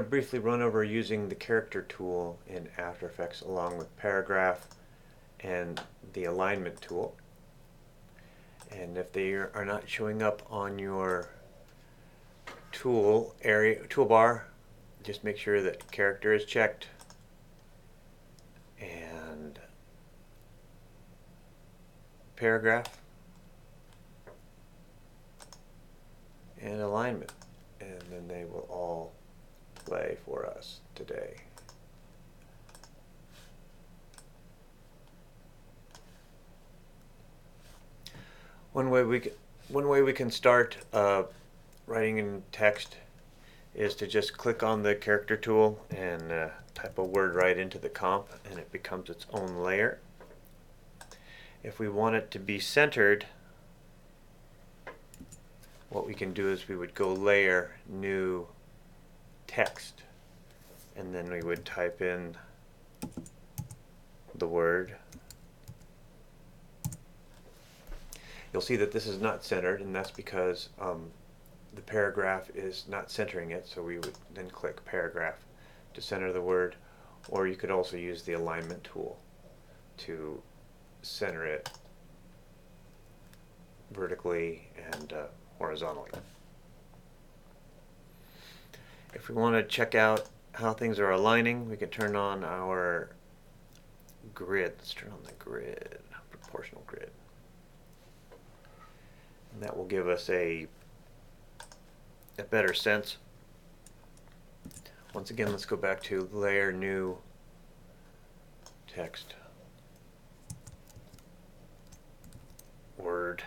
to briefly run over using the character tool in After Effects along with paragraph and the alignment tool. And if they are not showing up on your toolbar, just make sure that character is checked and paragraph and alignment, and then they will all play for us today. One way we can start writing in text is to just click on the character tool and type a word right into the comp, and it becomes its own layer. If we want it to be centered, what we can do is we would go layer, new text, and then we would type in the word. You'll see that this is not centered, and that's because the paragraph is not centering it, so we would then click paragraph to center the word, or you could also use the alignment tool to center it vertically and horizontally. If we want to check out how things are aligning, we can turn on our grid. Let's turn on the grid, proportional grid. And that will give us a better sense. Once again, let's go back to layer, new text, word,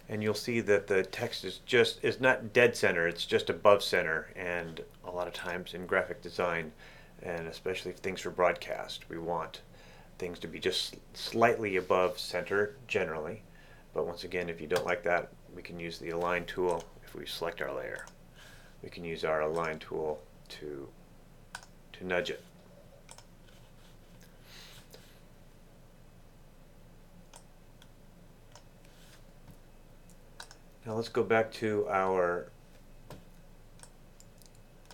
and you'll see that the text is not dead center, it's just above center. And a lot of times in graphic design, and especially if things for broadcast, we want things to be just slightly above center generally. But once again, if you don't like that, we can use the align tool. If we select our layer, we can use our align tool to nudge it. Now let's go back to our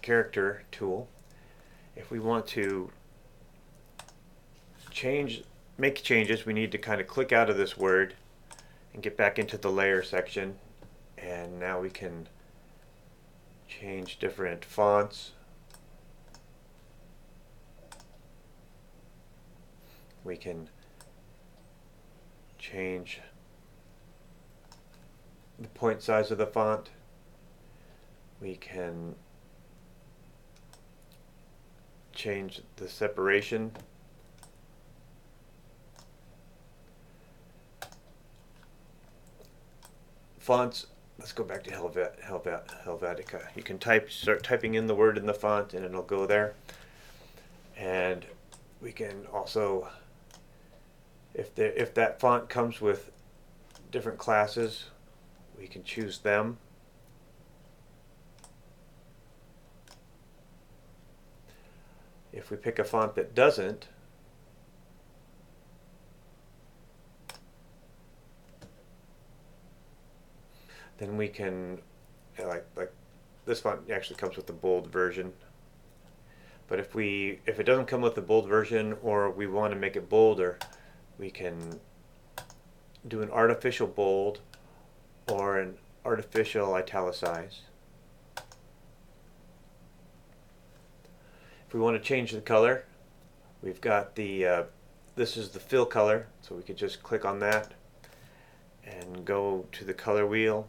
character tool. If we want to make changes, we need to kind of click out of this word and get back into the layer section, and now we can change different fonts. We can change the point size of the font. We can change the separation. Fonts, let's go back to Helvetica. You can start typing in the word in the font and it'll go there. And we can also, if that font comes with different classes, we can choose them. If we pick a font that doesn't, then we can, like this font actually comes with the bold version. But if it doesn't come with the bold version, or we want to make it bolder, we can do an artificial bold or an artificial italicize. If we want to change the color, we've got the this is the fill color, so we could just click on that and go to the color wheel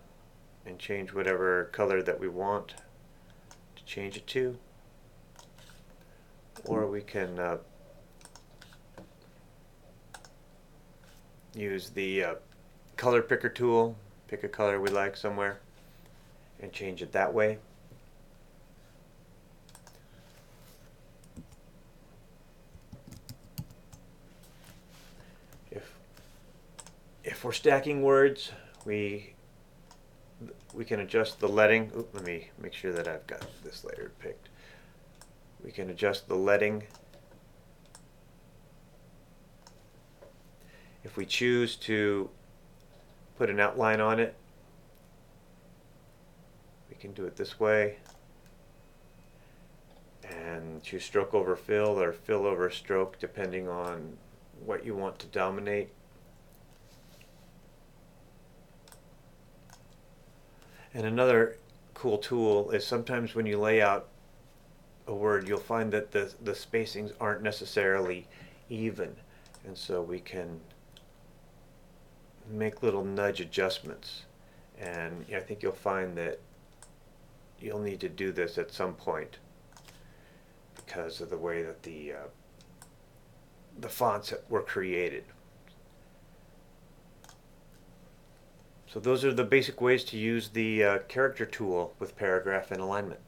and change whatever color that we want to change it to. Or we can use the color picker tool, pick a color we like somewhere and change it that way. If we're stacking words, we can adjust the leading. Oop, let me make sure that I've got this layer picked. We can adjust the leading. If we choose to put an outline on it, we can do it this way and choose stroke over fill or fill over stroke depending on what you want to dominate. And another cool tool is sometimes when you lay out a word, you'll find that the spacings aren't necessarily even, and so we can make little nudge adjustments. And I think you'll find that you'll need to do this at some point because of the way that the fonts were created. So those are the basic ways to use the character tool with paragraph and alignment.